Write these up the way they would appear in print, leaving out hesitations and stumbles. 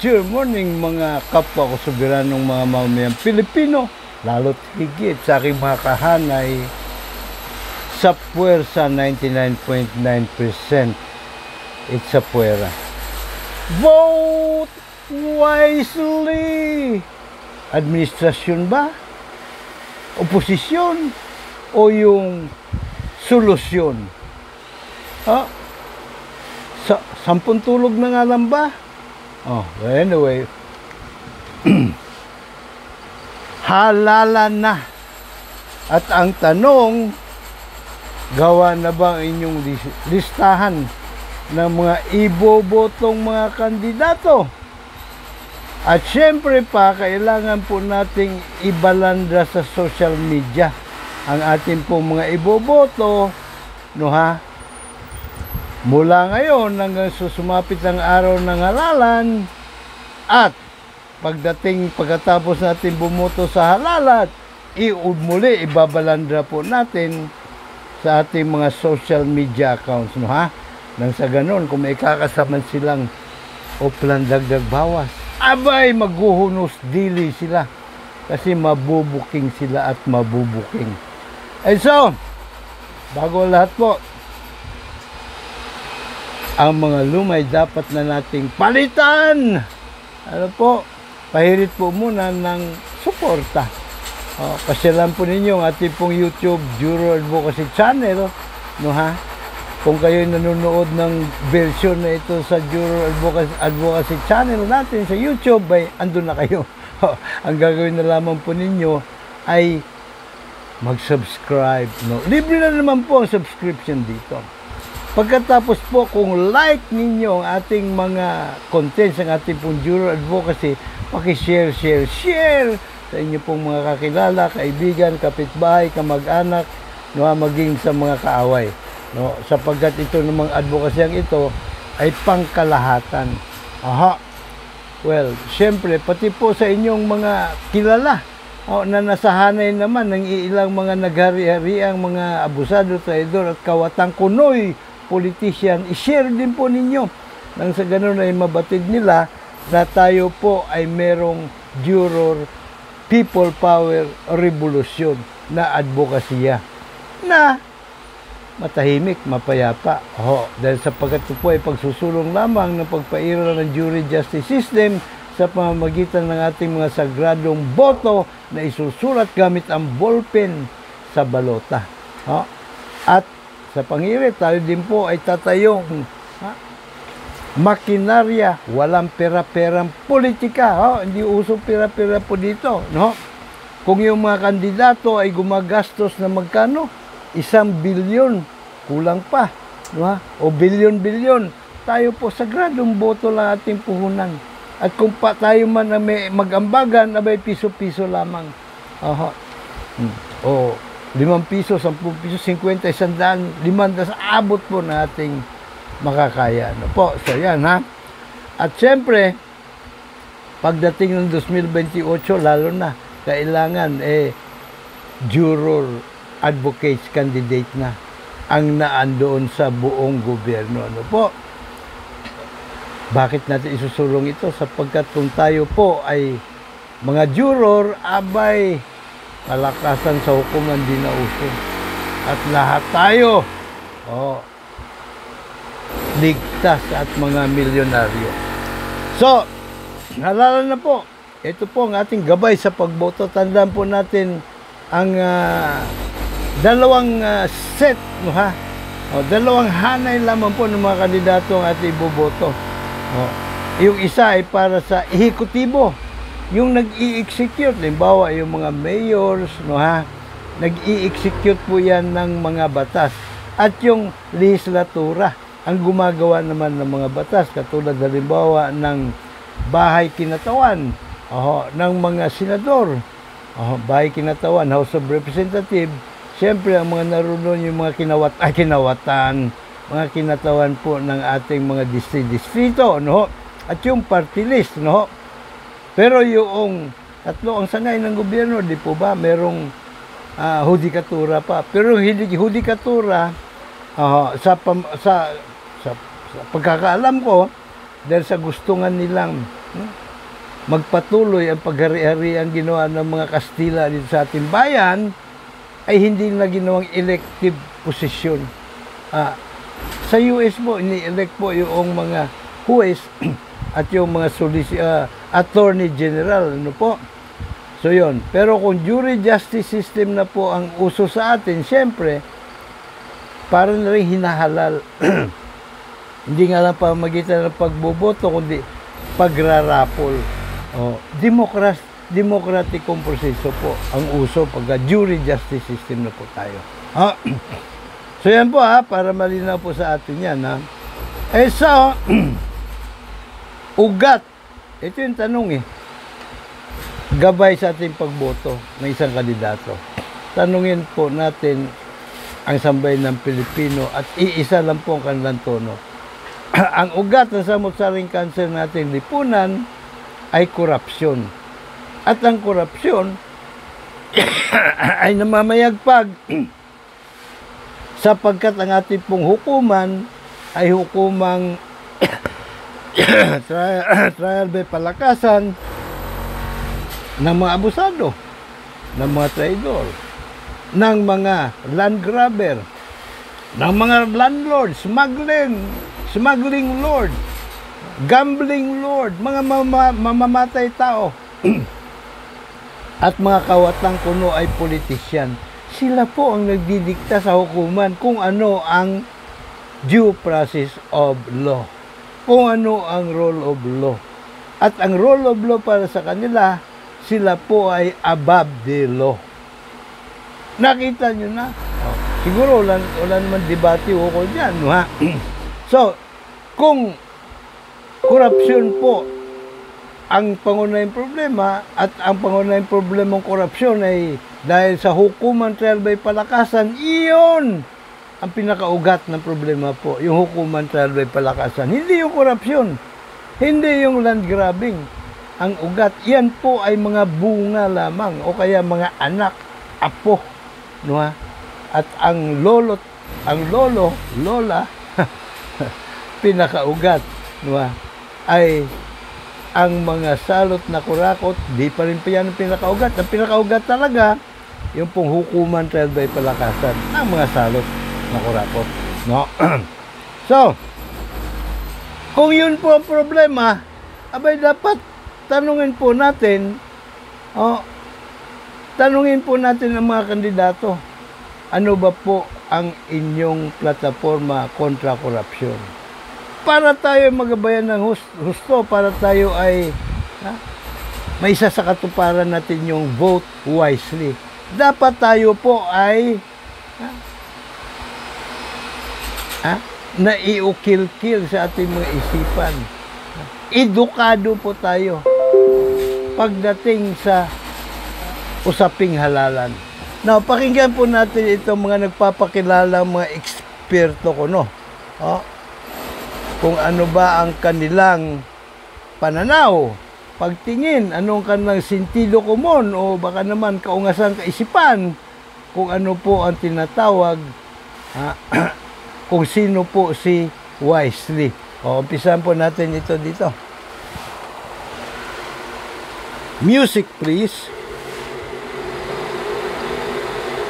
Good morning mga kapwa ko soberanong mga mamamayang Pilipino, lalo't higit sa aking mga kahanay sa puwersa 99.9%. It's a puwera. Vote wisely! Administrasyon ba? Oposisyon? O yung solusyon? Sampung tulog na nga lang ba? Anyway, halala na. At ang tanong, gawa na ba ang inyong listahan ng mga ibobotong mga kandidato? At syempre pa, kailangan po nating ibalandra sa social media ang ating pong mga iboboto, no ha? Mula ngayon hanggang sumapit ang araw ng halalan at pagkatapos natin bumoto sa halalat, muli ibabalandra po natin sa ating mga social media accounts, no ha? Nang sa ganon, kung may kakasaman silang plan dagdag bawas, abay maghuhunos dili sila kasi mabubuking sila at mabubuking. And so, bago lahat po, ang mga lumay dapat na nating palitan. Ano po, pahirit po muna ng suporta. Pasyalan po ninyo ang ating pong YouTube Juro Advocacy Channel, no ha? Kung kayo nanonood ng version na ito sa Juro Advocacy Channel natin sa YouTube, ay andun na kayo. Ang gagawin na lamang po ninyo ay mag-subscribe, no? Libre na naman po ang subscription dito. Pagkatapos po, kung like ninyo ang ating mga contents, ang ating pong Juro Advocacy, paki-share sa inyo pong mga kakilala, kaibigan, kapitbahay, kamag-anak, no, maging sa mga kaaway. No, sapagkat ito namang advocacy ito ay pangkalahatan. Well, syempre, pati po sa inyong mga kilala, na nasahanay naman ng ilang mga naghari-hariang mga abusado, traidor at kawatang kunoy politician, i-share din po ninyo nang sa ganun ay mabatid nila na tayo po ay merong Juror People Power Revolution na advokasya na matahimik, mapayapa. Dahil sapagkat ito po ay pagsusulong lamang ng pagpairal ng jury justice system sa pamamagitan ng ating mga sagradong boto na isusulat gamit ang ballpen sa balota. At sa pangirit, tayo din po ay tatayong makinarya, walang pera-perang politika. Hindi uso pera-pera po dito. No? Kung yung mga kandidato ay gumagastos na magkano, 1 bilyon, kulang pa. No? O bilyon-bilyon, tayo po sagradong boto lang ating puhunan. At kung pa tayo man na may mag-ambagan, abay piso-piso lamang. 5 piso, 10 piso, 50, 100, 500, abot po na ating makakaya. Ano po? So yan ha. At syempre, pagdating ng 2028, lalo na, kailangan juror advocates candidate na ang naandoon sa buong gobyerno. Ano po? Bakit natin isusulong ito? Sapagkat kung tayo po ay mga juror, abay, palakasan sa hukuman din na uso. At lahat tayo, ligtas at mga milyonaryo. So, halala na po. Ito po ang ating gabay sa pagboto. Tandaan po natin ang dalawang set, no ha? Dalawang hanay lamang po ng mga kandidato ang ating iboboto. Yung isa ay para sa ehekutibo, yung nag-i-execute, halimbawa yung mga mayors, no ha? Nag-i-execute po yan ng mga batas. At yung legislatura, ang gumagawa naman ng mga batas, katulad halimbawa ng bahay kinatawan, ng mga senador, bahay kinatawan, House of Representatives. Siyempre, ang mga naroon yung mga kinawatan, mga kinatawan po ng ating mga distrito, no? At yung party list, no? Pero yung tatlo ang sangay ng gobyerno, di po ba? Merong hudikatura pa. Pero hindi hudikatura, sa pagkakaalam ko, dahil sa gustungan nilang magpatuloy ang paghari-hari ang ginawa ng mga Kastila dito sa ating bayan, ay hindi na ginawang elective posisyon. Sa US po, ini-elect po yung mga huwes at yung mga attorney general, ano po. So yun. Pero kung jury justice system na po ang uso sa atin, siyempre, para na rin hinahalal. Hindi nga lang pamagitan ng pagboboto, kundi pagrarapol. Demokratikong proseso po ang uso pagka jury justice system na po tayo. So yan po para malinaw po sa atin yan. So, ugat. Ito yung tanong gabay sa ating pagboto ng isang kandidato. Tanungin po natin ang sambayan ng Pilipino at iisa lang po ang kanilang tono. Ang ugat ng samot-saring cancer nating lipunan ay korupsyon. At ang korupsyon ay namamayagpag sapagkat ang ating pong hukuman ay hukumang trial by palakasan ng mga abusado, ng mga traidor, ng mga land grabber, ng mga landlord, smuggling lord, gambling lord, mga mamamatay tao, at mga kawatang kuno ay politisyan. Sila po ang nagdidikta sa hukuman kung ano ang due process of law, kung ano ang rule of law. At ang rule of law para sa kanila, sila po ay above the law. Nakita nyo na? Siguro wala naman debate ukol dyan. So, kung korupsyon po ang pangunahing problema at ang pangunahing problemang korupsyon ay dahil sa hukuman trial by palakasan, iyon ang pinakaugat ng problema po. Yung hukuman trial by palakasan. Hindi yung korupsyon. Hindi yung land grabbing. Ang ugat, yan po ay mga bunga lamang o kaya mga anak, apo, no? At ang lolo, lola, pinakaugat, no? Ay ang mga salot na kurakot, di pa rin pa yan ang pinakaugat. Ang pinakaugat talaga, yung pong hukuman trial by palakasan ng mga salot na kurakot, no? So, kung yun po ang problema, abay dapat tanungin po natin ang mga kandidato, ano ba po ang inyong plataforma kontra korupsyon? Para tayo magabayan ng husto, para tayo ay may isa sa katuparan natin yung vote wisely. Dapat tayo po ay naiukil-kil sa ating mga isipan. Edukado po tayo pagdating sa usaping halalan. Now, pakinggan po natin itong mga nagpapakilala, mga eksperto ko, no? Kung ano ba ang kanilang pananaw, pagtingin, anong kanilang sentido komon o baka naman kaungasang kaisipan, kung ano po ang tinatawag, kung sino po si wisely. Umpisahan po natin ito dito. Music, please.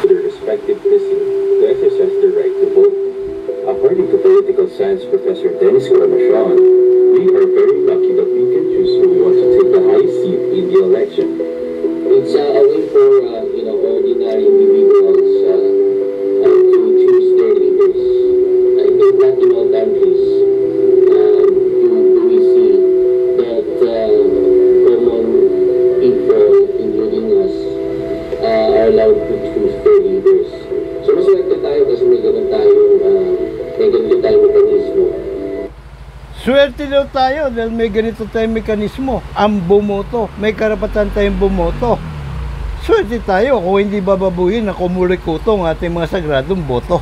The respective precinct to exercise their right to vote. According to political science professor Dennis Cormachon, we are very lucky that we can choose who we want to take the highest seat in the election. It's a way for ordinary individuals to choose their leaders. I think that in all countries, we see that common people, including us, are allowed to choose their leaders. So maswerte tayo kasi may ganito tayong mekanismo. Swerte daw tayo dahil may ganito tayong mekanismo. Ang bumoto, may karapatan tayong bumoto. Swerte tayo kung hindi bababuhin na kumulikutong ating mga sagradong boto.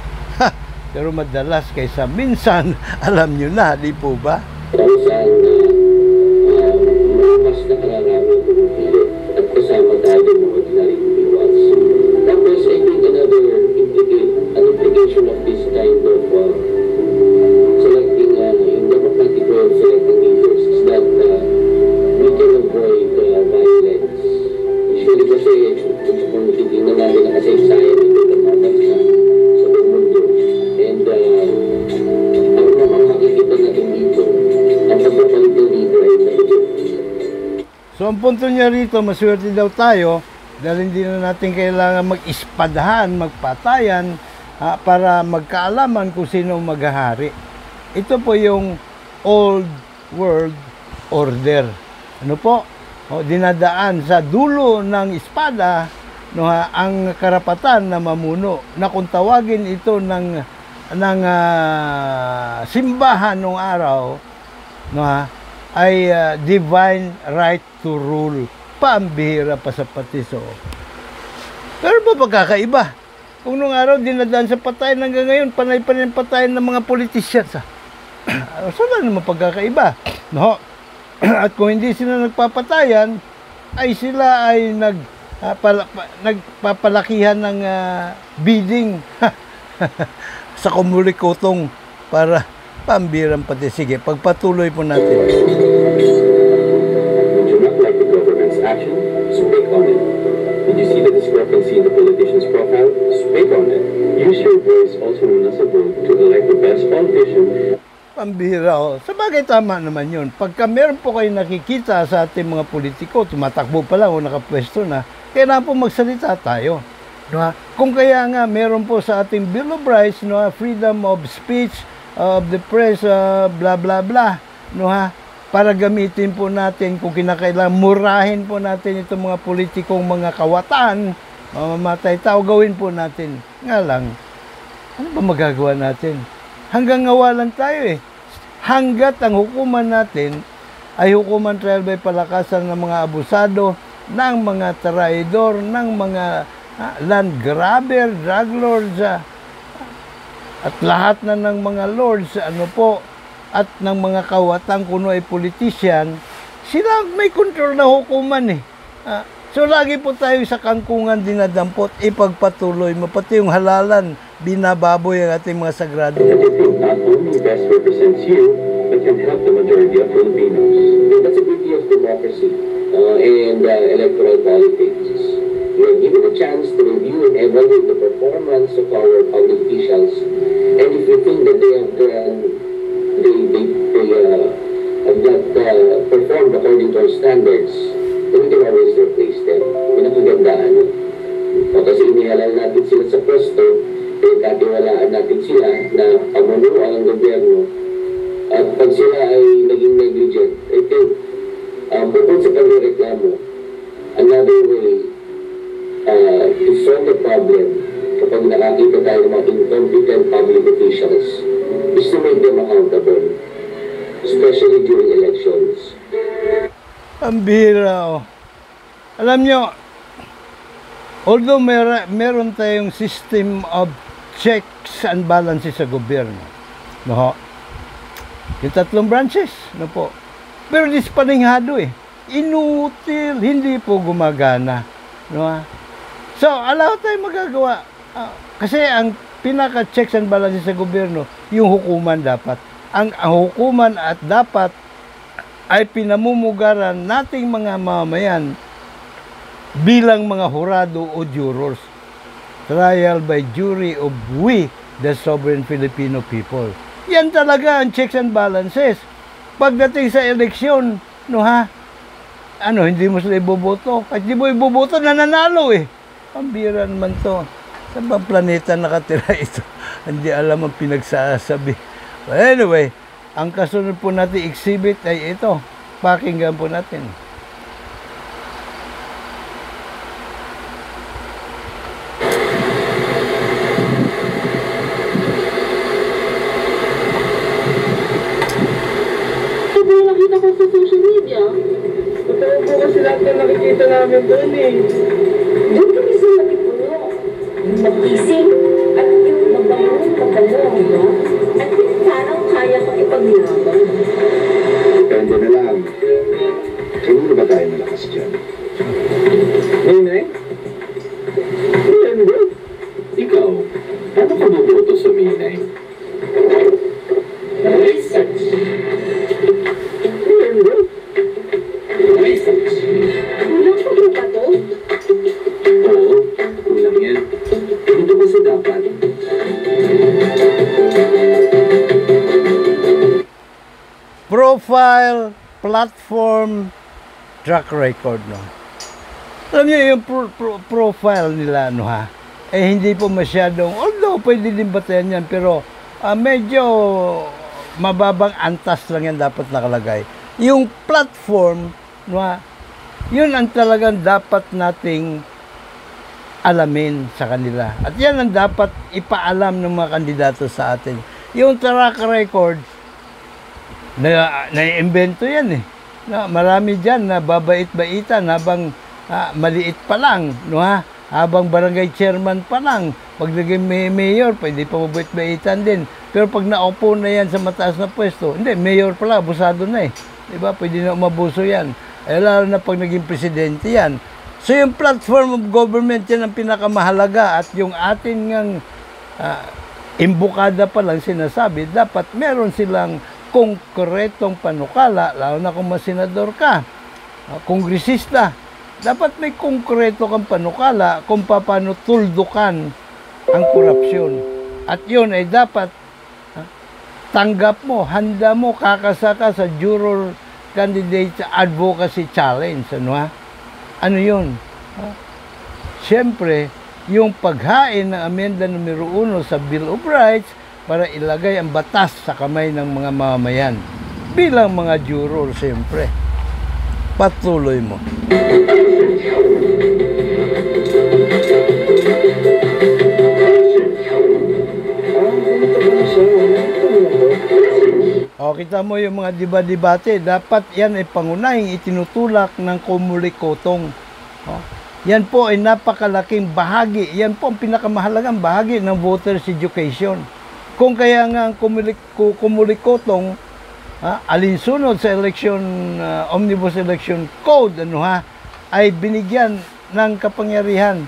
Pero madalas kaysa minsan, alam nyo na, di po ba? Kung saan mas nakararami pumipili at kasama tayo ng mga ordinary individuals. Tapos, I think an implication of this kind of selecting in democratic way of selecting leaders Kasi kung titignan natin ang kasaysayan ng ibang mga bansa sa buong mundo, and ang mga makikita natin dito, ang pagpapalit ng leader ay nabigyan. So ang punto niya rito, maswerte daw tayo dahil hindi na natin kailangan mag-ispadahan, magpatayan para magkaalaman kung sino maghahari. Ito po yung old world order. Ano po? Dinadaan sa dulo ng espada ang karapatan na mamuno, na kung tawagin ito ng simbahan nung araw, ay divine right to rule. Pambihira pa sa patiso. Pero ba pagkakaiba? Kung nung araw dinadaan sa patayan, hanggang ngayon panay pa rin patayan ng mga politicians. So na naman pagkakaiba. No? At kung hindi sila nagpapatayan, ay sila ay nagpapalakihan ng bidding sa kumulikotong para pambirang pati. Sige, pagpatuloy po natin. Would you not like the government's action? Speak on it. Did you see the discrepancy in the politician's profile? Speak on it. Use your voice, also known as a vote, to elect the best politician. Pambihira, Sabagay, tama naman yun. Pagka meron po kayo nakikita sa ating mga politiko, tumatakbo pa lang o nakapwesto na, kailangan po magsalita tayo. Kung kaya nga meron po sa ating Bill of Rights, freedom of speech, of the press, blah blah blah, para gamitin po natin kung kinakailangan, murahin po natin itong mga politikong mga kawatan, mamamatay tao, gawin po natin. Nga lang, ano ba magagawa natin? Hanggang ngawalan tayo Hanggat ang hukuman natin ay hukuman trial by palakasan ng mga abusado, ng mga traidor, ng mga land grabber, drug lords, at lahat na ng mga lords, at ng mga kawatan kuno ay politician, sila may control na hukuman So lagi po tayo sa kangkungan dinadampot, ipagpatuloy, pati yung halalan, binababoy ang ating mga sagrado. Not only best represents you, but can help the majority of Filipinos. That's the beauty of democracy and electoral politics. We are given a chance to review and evaluate the performance of our public officials, and if we think that they have not performed according to our standards, then we can always replace them. Pinakagandaan. Kasi inihalal natin sila sa pwesto, pinagkatiwalaan natin sila na pamunuan ng gobyerno, at pag sila ay naging negligent, I think, bukod sa pagreklamo, another way to solve the problem kapag nakakita tayo ng mga incompetent public officials is to make them accountable, especially during elections. Ang bihira, Alam nyo, although meron tayong system of checks and balances sa gobyerno, yung 3 branches, pero dispaninghado inutil, hindi po gumagana, So, alaw tayo magagawa, kasi ang pinaka checks and balances sa gobyerno, yung hukuman dapat. Ang hukuman at dapat ay pinamumugaran nating mga mamamayan bilang mga hurado o jurors. Trial by jury of we, the sovereign Filipino people. Yan talaga ang checks and balances. Pagdating sa eleksyon, hindi mo sila iboboto. Kahit di mo iboboto, nananalo Ang bira naman to. Sa bang planeta nakatira ito? Hindi alam ang pinagsasabi. But anyway, ang kasunod po natin exhibit ay ito. Pakinggan po natin. Nakita ko sa social media. Totoo po kasi lahat na nakikita namin doon Doon kami sa Matipuno. Yung magising at yung mabango, At yung parang kaya kong ipaglaban. Depende na lang. Siguro ba tayo malakas dyan? Ninay? Hindi. Ikaw, paano ka buboto sa Minay? Research. Hindi. Research. Kulang pa ba to? profile, platform, track record, no? Alam niyo yung profile nila, no, ha? Eh, hindi po masyadong, although pwede din batayan yan, pero medyo mababang antas lang yan dapat nakalagay. Yung platform, no, ha? Yun ang talagang dapat nating alamin sa kanila. At yan ang dapat ipaalam ng mga kandidato sa atin. Yung track record, na-invento yan eh. Marami dyan na babait-baitan habang maliit pa lang, no, ha? Habang barangay chairman pa lang, pag naging mayor, pwede pa mabait-baitan din. Pero pag naupo na yan sa mataas na pwesto, hindi, mayor pala, abusado na eh. Diba? Pwede na umabuso yan. Eh, lalo na pag naging presidente yan. So, yung platform of government, yan ang pinakamahalaga. At yung atin ngang imbukada pa lang sinasabi, dapat meron silang konkretong panukala, lalo na kung masenador ka, kongresista, dapat may konkreto kang panukala kung paano tuldukan ang korupsyon. At yun ay dapat tanggap mo, handa mo, kakasaka sa Juror Candidate Advocacy Challenge. Ano ha? Ano yun? Siyempre, yung paghain ng amenda numero 1 sa Bill of Rights para ilagay ang batas sa kamay ng mga mamamayan. Bilang mga juror, siyempre. Patuloy mo. O, kita mo yung mga debate, dapat yan ay pangunahing itinutulak ng komulikotong. Yan po ay napakalaking bahagi. Yan po ang pinakamahalagang bahagi ng voters education. Kung kaya nga ang komulikotong alinsunod sa election, Omnibus Election Code, ano ha, ay binigyan ng kapangyarihan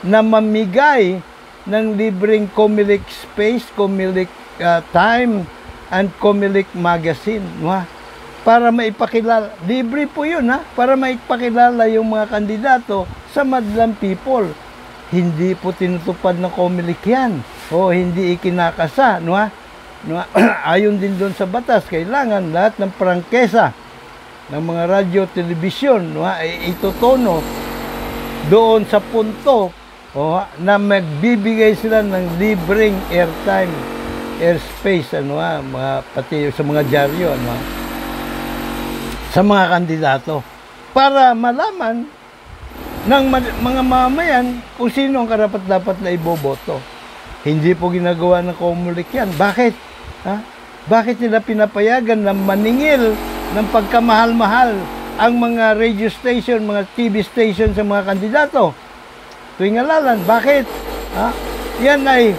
na mamigay ng libreng Comelec space, Comelec time, and Comelec magazine, no, ha? Para maipakilala, libre po yun, ha? Para maipakilala yung mga kandidato sa madlang people. Hindi po tinutupad ng Comelec yan, o hindi ikinakasa, no, ha? No, ayon din doon sa batas, kailangan lahat ng prangkesa ng mga radyo, telebisyon, no, ay itutono doon sa punto na magbibigay sila ng libreng airtime, airspace, ano, pati sa mga dyaryo, ano, sa mga kandidato, para malaman ng mga mamayan kung sino ang karapat-dapat na iboboto. Hindi po ginagawa ng Comelec yan. Bakit? Bakit nila pinapayagan na maningil ng pagkamahal-mahal ang mga radio station, mga TV station sa mga kandidato? Tuwing alalan, bakit? Yan ay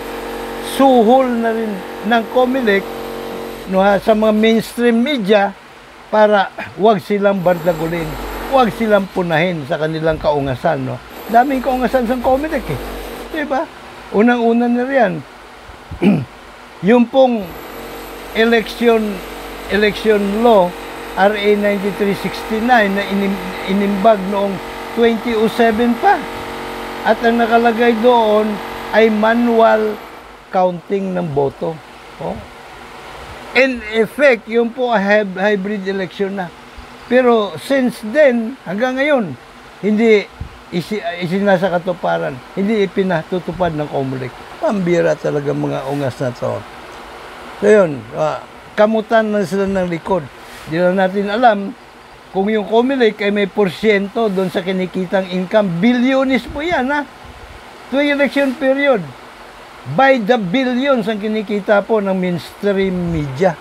suhol na rin ng Comelec, no, sa mga mainstream media para wag silang bardagulin, wag silang punahin sa kanilang kaungasan. No? Daming kaungasan sa Comelec eh. Diba? Unang-una na riyan. Yung pong election law, RA 9369 na inimbag noong 2007 pa. At ang nakalagay doon ay manual counting ng boto. In effect, yung po hybrid election na. Pero since then, hanggang ngayon, hindi isinasa katuparan, hindi ipinatutupad ng Comelec. Pambira talaga mga ungas na to. So yun, kamutan na sila ng likod. Di na natin alam kung yung Comelec ay may porsyento doon sa kinikitang income. Bilyonis po yan, ha? Tuwing election period. By the billions ang kinikita po ng mainstream media.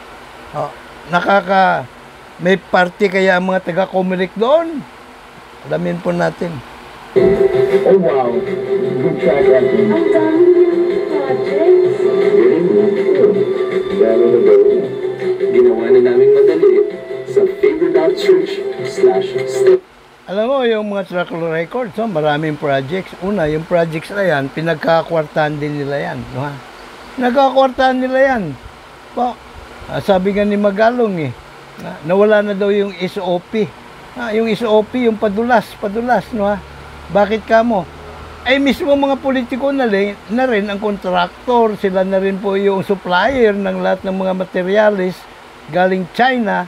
May party kaya ang mga taga-Comelec doon? Alamin po natin. Oh wow, good track record. Ang dami niyang projects. Dami na gawin. Ginawa na namin madali sa favorite.search/step. Alam mo, yung mga track records, maraming projects. Una, yung projects na yan, pinagkakwartahan din nila yan. No, ha? Nagkakwartahan nila yan. Sabi nga ni Magalong, nawala na daw yung SOP. Yung SOP, yung padulas, no, ha? Bakit kamo? Ay mismo mga politiko na rin ang kontraktor, sila na rin po yung supplier ng lahat ng mga materialis galing China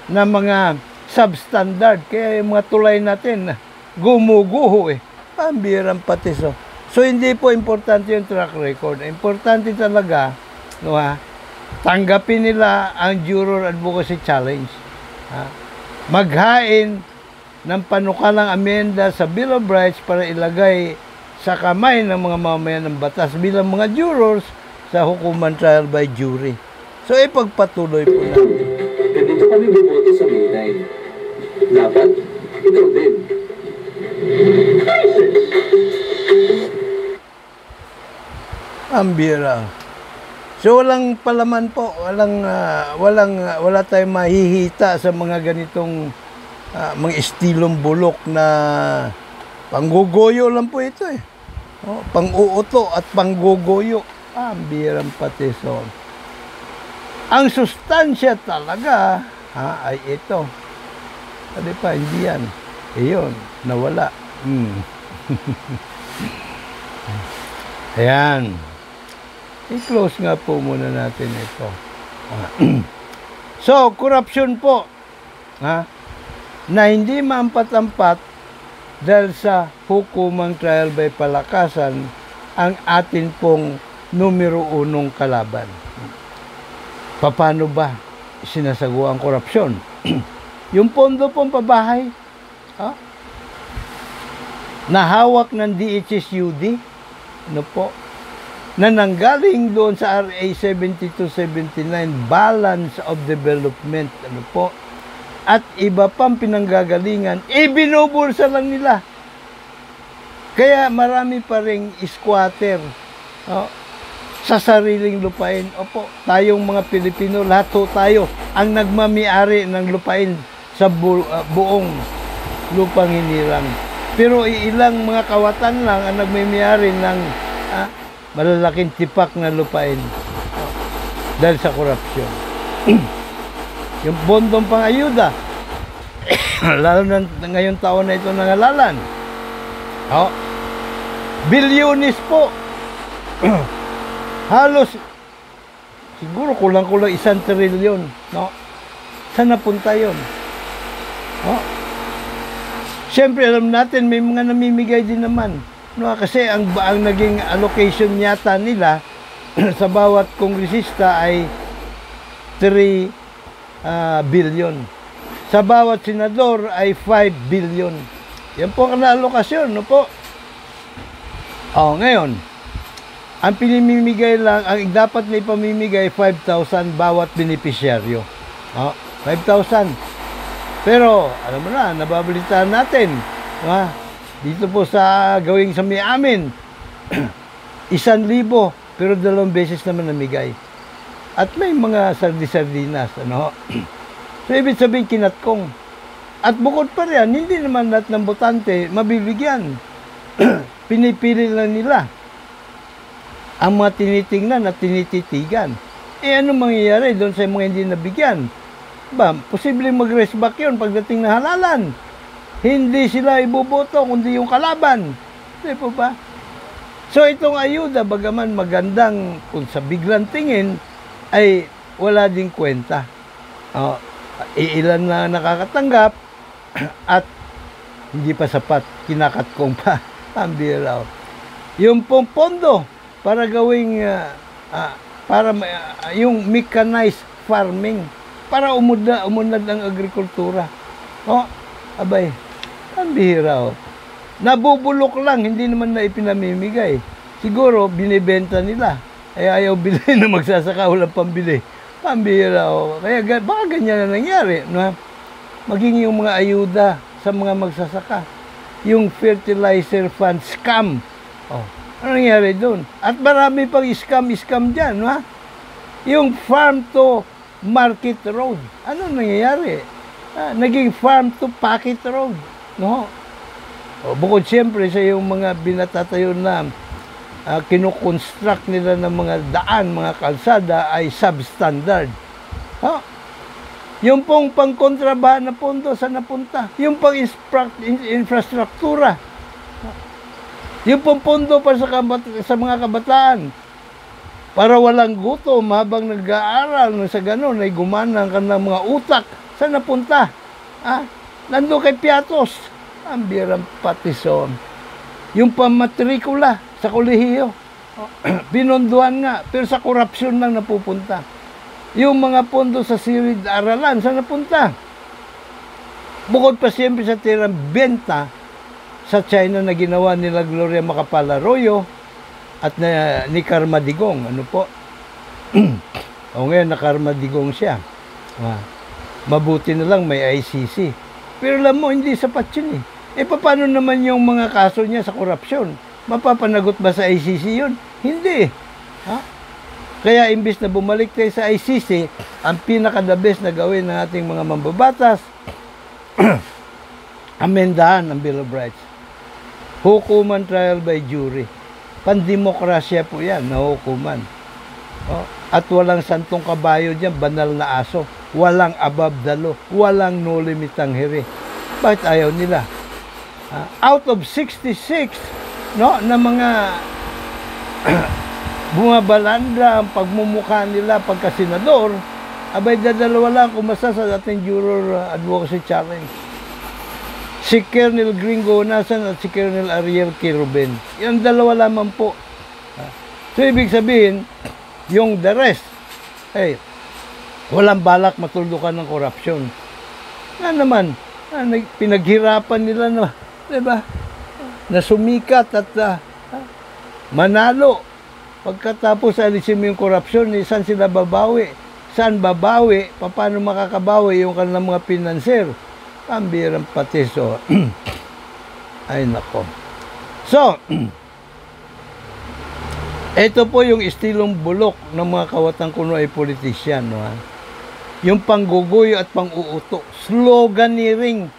na mga substandard. Kaya yung mga tulay natin, gumuguho eh. Pambirang patiso. So, hindi po importante yung track record. Importante talaga, no, tanggapin nila ang Juror Advocacy Challenge. Maghain ng panukalang amenda sa Bill of Rights para ilagay sa kamay ng mga mamamayan ng batas bilang mga jurors sa hukuman trial by jury. So, ipagpatuloy po na. Ganito kami bumoto sa May 9. Dapat, ikaw din. Ang bira. So, walang palaman po. Wala tayong mahihita sa mga ganitong mga estilong bulok na panggugoyo lang po ito eh. Pang-uuto at panggugoyo. Ang birang patiso. Ang sustansya talaga ay ito. Sabi pa, hindi yan. Iyon, nawala. Ayan. I-close nga po muna natin ito. So, corruption po. Na hindi maampat-ampat dahil sa hukumang trial by palakasan ang atin pong numero 1 kalaban. Paano ba sinasagawa ang korupsyon? Yung pondo pong pabahay, nahawak ng DHSUD, ano po, na nanggaling doon sa RA 7279, Balance of Development, ano po, at iba pang pinanggagalingan, binubulsa lang nila. Kaya marami pa ring squatter sa sariling lupain. Opo, tayong mga Pilipino, lahat tayo ang nagmamiari ng lupain sa buong lupang hinirang. Pero ilang mga kawatan lang ang nagmamiari ng malalaking tipak na lupain dahil sa korupsyon. Yung bondong pang-ayuda, lalo na ngayong taon na ito nangalalan. Bilyonis po. Halos, siguro kulang-kulang 1 trilyon. Saan napunta yun? Siyempre, alam natin, may mga namimigay din naman. Kasi ang naging allocation yata nila sa bawat kongresista ay 3 billion. Sa bawat senador ay 5 billion. Yan po ang alokasyon, no po? Ngayon, ang pinimimigay lang, ang dapat na ipamimigay 5,000 bawat benepisyaryo. 5,000. Pero, alam mo na, nababalitaan natin, dito po sa gawing sa may amin, 1,000, pero 2 beses naman namigay. At may mga sardi-sardinas, So, ibig sabihin, kinatkong. At bukod pa rin, hindi naman lahat ng botante mabibigyan. Pinipili lang nila ang mga tinitingnan at tinititigan. Ano mangyayari doon sa mga hindi nabigyan? Posibleng mag-race back yun pagdating na halalan. Hindi sila iboboto, kundi yung kalaban. Di po ba? So, itong ayuda, bagaman magandang kung sa biglang tingin, ay wala ding kwenta. Ilan na nakakatanggap at hindi pa sapat, kinakatkong pa. Pambira. Yung pong pondo para gawing yung mechanized farming para umunlad ang agrikultura. Abay, pambira. Nabubulok lang, hindi naman na ipinamimigay. Siguro binibenta nila. Ayaw bilhin na magsasaka, walang pambili. Pambira. Kaya baka ganyan na nangyari. Maging yung mga ayuda sa mga magsasaka. Yung fertilizer fund scam. Ano nangyari doon? At marami pang scam dyan. Yung farm to market road. Ano nangyayari? Naging farm to pocket road. Bukod siyempre sa yung mga binatatayo na kinukonstruct nila ng mga daan, mga kalsada ay substandard. Yung pong pangkontrabahan na pondo, saan napunta? Yung pang infrastruktura. Yung pong pondo para sa mga kabataan. para walang gutom habang nag-aaral na sa ganun ay gumana ang kanilang mga utak. Saan napunta? Nandun kay Piatos. Ang birang patison. Yung pamatrikula sa kolehiyo. Binonduhan nga, pero sa korupsyon lang napupunta. Yung mga pondo sa silid-aralan, saan napunta? Bukod pa siyempre sa tirang benta sa China na ginawa nila Gloria Macapagal-Arroyo at ni Karma Digong. Ano po? O ngayon, na Karma Digong siya. Mabuti na lang may ICC. Pero alam mo, hindi sapat yun eh. Paano naman yung mga kaso niya sa korupsyon? Mapapanagot ba sa ICC yun? Hindi. Kaya imbis na bumalik tayo sa ICC, ang pinaka-the best na gawin ng ating mga mambabatas, amendahan ang Bill of Rights. Hukuman trial by jury. Pandemokrasya po yan, na hukuman. At walang santong kabayo dyan, banal na aso. Walang above the law. Walang no limit ang hiri. Bakit ayaw nila? Out of 66 na mga bumabalanda ang pagmumukha nila pagka-senador, abay dadalawa lang kumasa sa ating juror advocacy challenge. Si Colonel Gringo Nasan at si Colonel Ariel Kiruben. Yung dalawa lamang po. So, ibig sabihin, yung the rest, walang balak matuldukan ng korupsyon. Nga naman, pinaghirapan nila na, diba? Na sumikat at manalo. Pagkatapos alisin mo yung korupsyon, saan sila babawi? Saan babawi? Paano makakabawi yung kanilang mga pinanser? Pambirang pati. So, ay nako. So, ito po yung estilong bulok ng mga kawatang kuno ay politisyan. No, yung pangguguyo at pang-uuto. Sloganeering.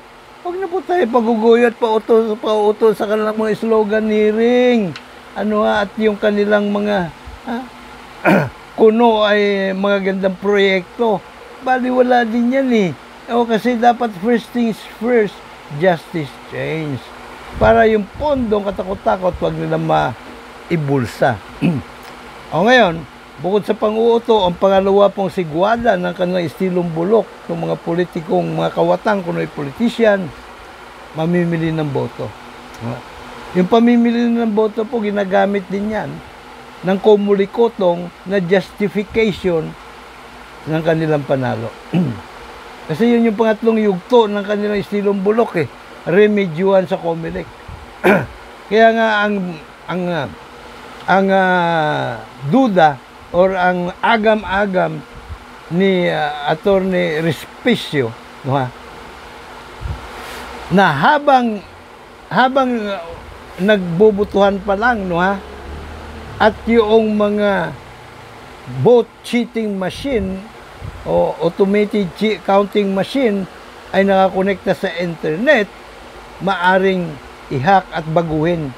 Huwag na po tayo pagguguyo at pauto sa kanilang mga sloganeering. At yung kanilang mga kuno ay mga gandang proyekto. Baliwala din yan eh. Kasi dapat first things first, justice change. Para yung pondong katakot-takot, wag nila maibulsa. Ngayon, bukod sa pang-uuto, ang pangalawa pong sigwada ng kanilang estilong bulok ng mga politikong, mga kawatang kuno'y politician, mamimili ng boto. Yung pamimili ng boto po, ginagamit din yan ng kumulikotong na justification ng kanilang panalo. Kasi yun yung pangatlong yugto ng kanilang estilong bulok remedyuhan sa Comelec. Kaya nga ang duda or ang agam-agam ni Attorney Respicio, na habang nagbobotohan pa lang, at yung mga vote cheating machine o automated counting machine ay nakakonekta sa internet, maaring i-hack at baguhin.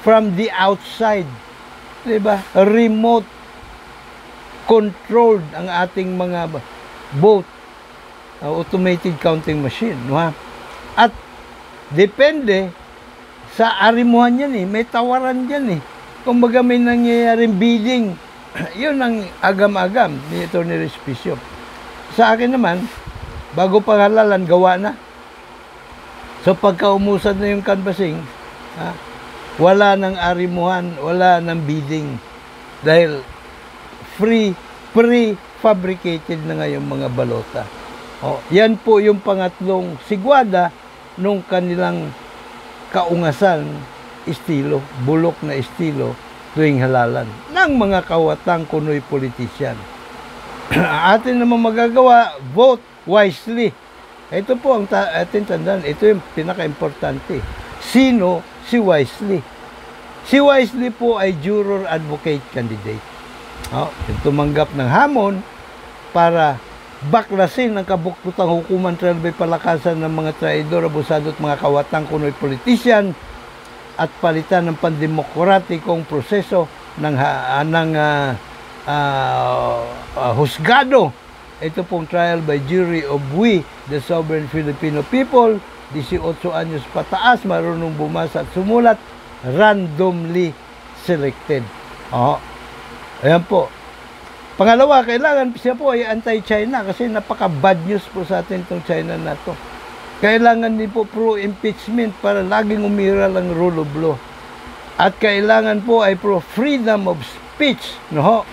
From the outside. Diba? Remote controlled ang ating mga vote automated counting machine. At depende sa arimuhan yan may tawaran yan Kumbaga may nangyayaring bidding. Yun ang agam-agam ni Atty. Respicio. Sa akin naman, bago pangalalan, gawa na. So pagka umusad na yung canvassing, wala nang arimuhan, wala nang bidding. Dahil pre-fabricated na nga yung mga balota. Yan po yung pangatlong sigwada nung kanilang kaungasan estilo, bulok na estilo tuwing halalan ng mga kawatang kuno'y politisyan. Atin naman magagawa, vote wisely. Ito po ang atin tandaan, ito yung pinaka-importante. Sino si Wisely? Si Wisely po ay juror advocate candidate. Yung tumanggap ng hamon para baklasin ang kabuktutang hukuman trial by palakasan ng mga traidor, abusado at mga kawatang kuno'y politisyan at palitan ng pandemokratikong proseso ng husgado. Ito pong trial by jury of we, the sovereign Filipino people, 18 anyos pataas, marunong bumasa at sumulat, randomly selected. Ayan po. Pangalawa, kailangan siya po ay anti-China kasi napaka-bad news po sa atin itong China na to. Kailangan din po pro-impeachment para laging umiral ang rule of law. At kailangan po ay pro-freedom of speech, no?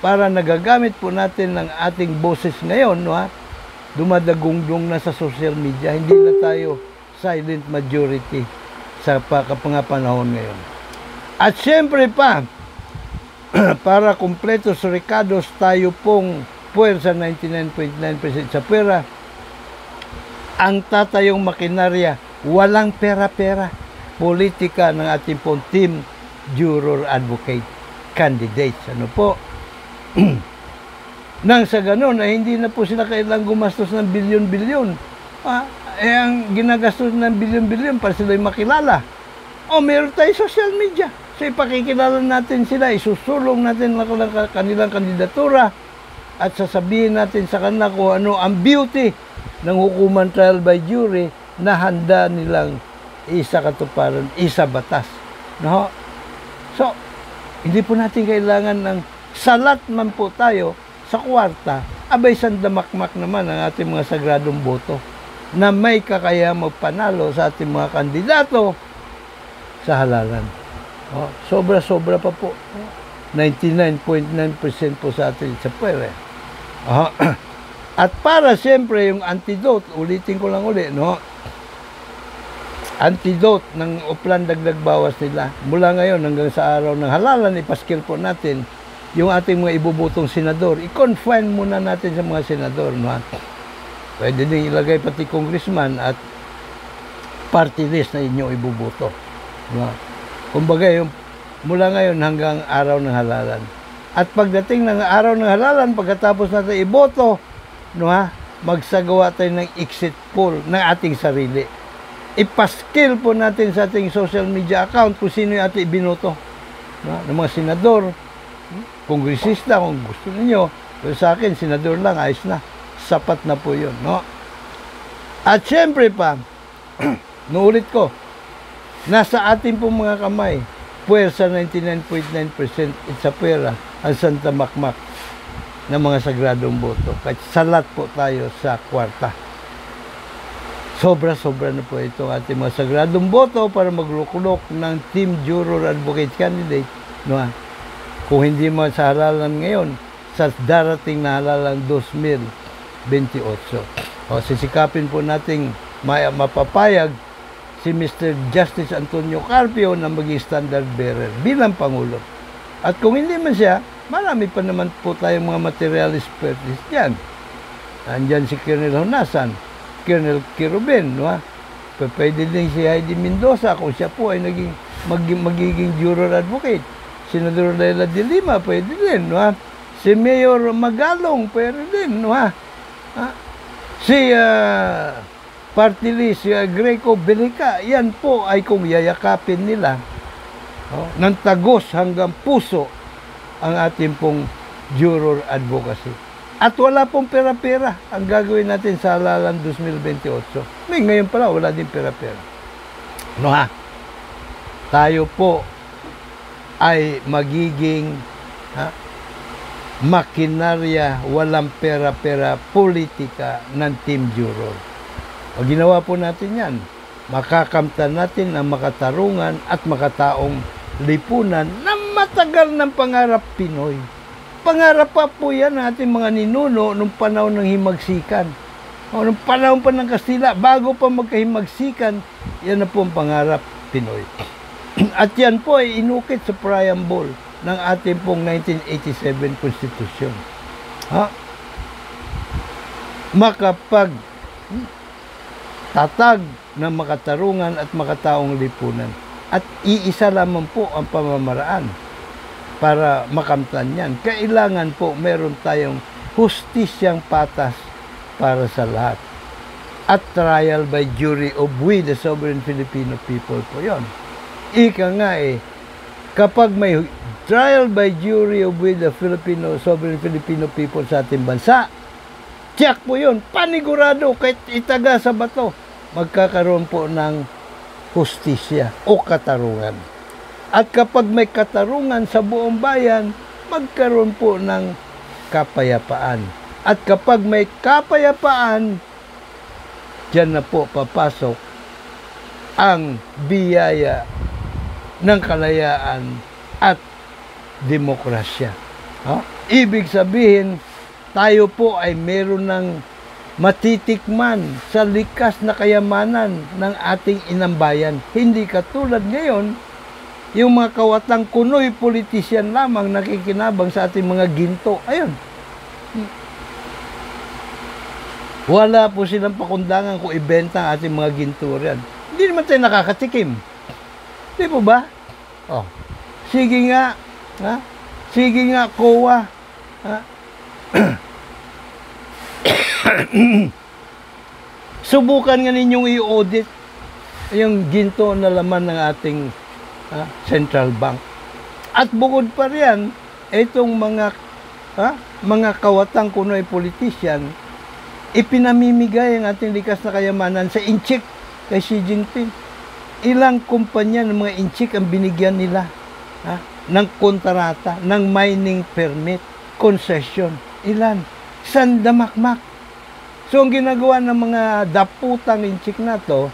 Para nagagamit po natin ng ating boses ngayon, no? Dumadagungdong na sa social media. Hindi na tayo silent majority sa panahon ngayon. At syempre pa, para kumpletos recados, tayo pong puwersa 99.9% sa pera, ang tatayong makinarya, walang pera-pera, politika ng ating pong team juror advocate candidates. Ano po? Nang sa ganun, ay hindi na po sila kailangang gumastos ng bilyon-bilyon. Ang ginagastos ng bilyon-bilyon para sila makilala. Meron tayo social media. So ipakikilala natin sila, isusulong natin ang kanilang kandidatura at sasabihin natin sa kanila kung ano ang beauty ng hukuman trial by jury na handa nilang isa katuparan, isa batas. No? So, hindi po natin kailangan ng salat man po tayo sa kwarta, abay sandamakmak naman ang ating mga sagradong boto na may kakaya magpanalo sa ating mga kandidato sa halalan. Sobra-sobra pa po. 99.9% po sa atin sa pwede. At para siyempre yung antidote, ulitin ko lang uli, no? Antidote ng uplan dagdag bawas nila. Mula ngayon hanggang sa araw ng halalan, ipaskil po natin yung ating mga ibubutong senador. I-confine muna natin sa mga senador, no? Pwede din ilagay pati congressman at party list na inyo ibubuto. No? Kumbaga, yung mula ngayon hanggang araw ng halalan. At pagdating ng araw ng halalan, pagkatapos natin iboto, no, magsagawa tayo ng exit poll ng ating sarili. Ipaskill po natin sa ating social media account kung sino yung ating binoto. No? Ng mga senador, kongresista, kung gusto niyo. Pero sa akin, senador lang, ayos na. Sapat na po yun. No? At syempre pa, nuulit ko, nasa ating po mga kamay, puwersa 99.9% sa pera ang Santa Makmak ng mga sagradong boto. Kahit salat po tayo sa kwarta. Sobra-sobra na po itong ating mga sagradong boto para maglukulok ng Team Juror Advocate Candidate. No? Kung hindi man sa halalan ngayon, sa darating na halalan 2028. Sisikapin po nating mapapayag si Mr. Justice Antonio Carpio na maging standard bearer bilang Pangulo. At kung hindi man siya, marami pa naman po tayong mga materialist expertise dyan. Andyan si Colonel Honasan, Colonel Kirubin, no? Pwede din si Heidi Mendoza kung siya po ay magiging juror advocate. Senador Leila de Lima, pwede din, no? Si Mayor Magalong, pwede din, no? Si party list, si Greco Belica, yan po ay kung yayakapin nila ng tagos hanggang puso ang ating pong juror advocacy. At wala pong pera-pera ang gagawin natin sa halalan 2028. Ngayon pala, wala din pera-pera. No, tayo po ay magiging makinarya, walang pera-pera politika ng Team Juror. Pag ginawa po natin yan, makakamtan natin ang makatarungan at makataong lipunan na matagal ng pangarap Pinoy. Pangarap pa po yan ng ating mga ninuno nung panahon ng himagsikan. Nung panahon pa ng Kastila, bago pa magkahimagsikan, yan na po ang pangarap Pinoy. At yan po ay inukit sa preamble ng ating pong 1987 Constitution. Makapag tatag ng makatarungan at makataong lipunan. At iisa lamang po ang pamamaraan para makamtan yan. Kailangan po meron tayong hustisyang patas para sa lahat. At trial by jury of we, the sovereign Filipino people po yon. Ika nga kapag may trial by jury of we, the sovereign Filipino people sa ating bansa, tiyak po yun, panigurado, kahit itaga sa bato, magkakaroon po ng hustisya o katarungan. At kapag may katarungan sa buong bayan, magkaroon po ng kapayapaan. At kapag may kapayapaan, diyan na po papasok ang biyaya ng kalayaan at demokrasya. Ibig sabihin, tayo po ay meron ng matitikman sa likas na kayamanan ng ating inambayan. Hindi katulad ngayon, yung mga kawatang kunoy politisyan lamang nakikinabang sa ating mga ginto. Ayun. Wala po silang pakundangan kung ibenta ang ating mga ginto riyan. Hindi naman tayo nakakatikim. Di po ba? Sige nga. Sige nga, COA. Subukan nga ninyong i-audit yung ginto na laman ng ating central bank. At bukod pa riyan, itong mga kawatang kunoy politician, ipinamimigay ang ating likas na kayamanan sa inchik kay Xi Jinping. Ilang kumpanya ng mga inchik ang binigyan nila ng kontrata, ng mining permit, concession. Ilan? Sandamakmak. So, ang ginagawa ng mga daputang inchik na to,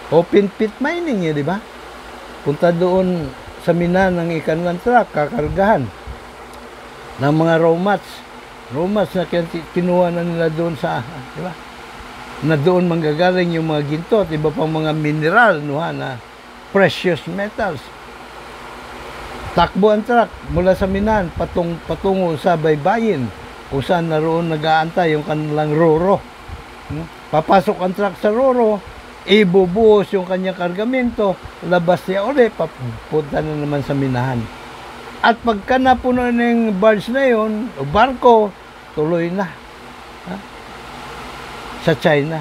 open pit mining di ba? Punta doon sa mina ng ikanlang truck, kakargahan ng mga raw mats. Raw mats na kinuha na nila doon sa, di ba? Na doon manggagaling yung mga ginto at iba pang mga mineral, na precious metals. Takbo ang truck mula sa minan patungo sa baybayin kung saan naroon nag-aantay yung kanilang roro. Papasok ang truck sa roro, ibubuhos yung kanyang kargamento, labas niya ulit, papunta na naman sa minahan. At pagka napuno ng barge na yun, o barko, tuloy na sa China.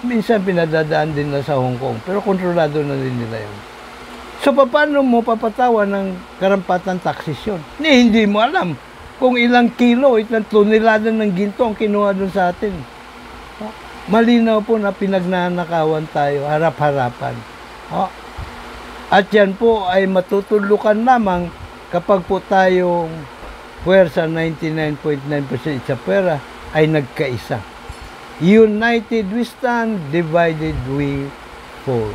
Minsan pinadadaan din na sa Hong Kong, pero kontrolado na din nila yun. So, paano mo papatawan ng karampatan taxes yun? Hindi mo alam kung ilang kilo, ilang tonelada ng ginto ang kinuha doon sa atin. Malinaw po na pinagnanakawan tayo, harap-harapan. At yan po ay matutulukan lamang kapag po tayong puwersa 99.9% sa pera ay nagkaisa. United we stand, divided we fall.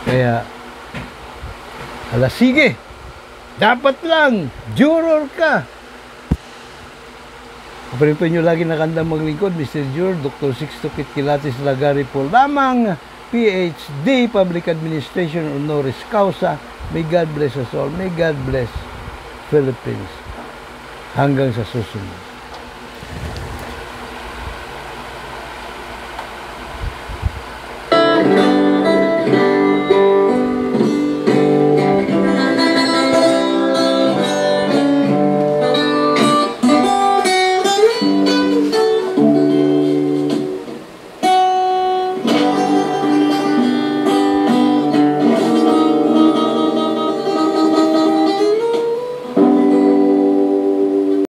Kaya, sige, dapat lang, juror ka. Kapag nyo lagi nakandang maglingkod, Mr. Juror, Dr. Sixto Kitkilatis Lagari po lamang, PhD, Public Administration, Honoris Causa. May God bless us all. May God bless Philippines. Hanggang sa susunod.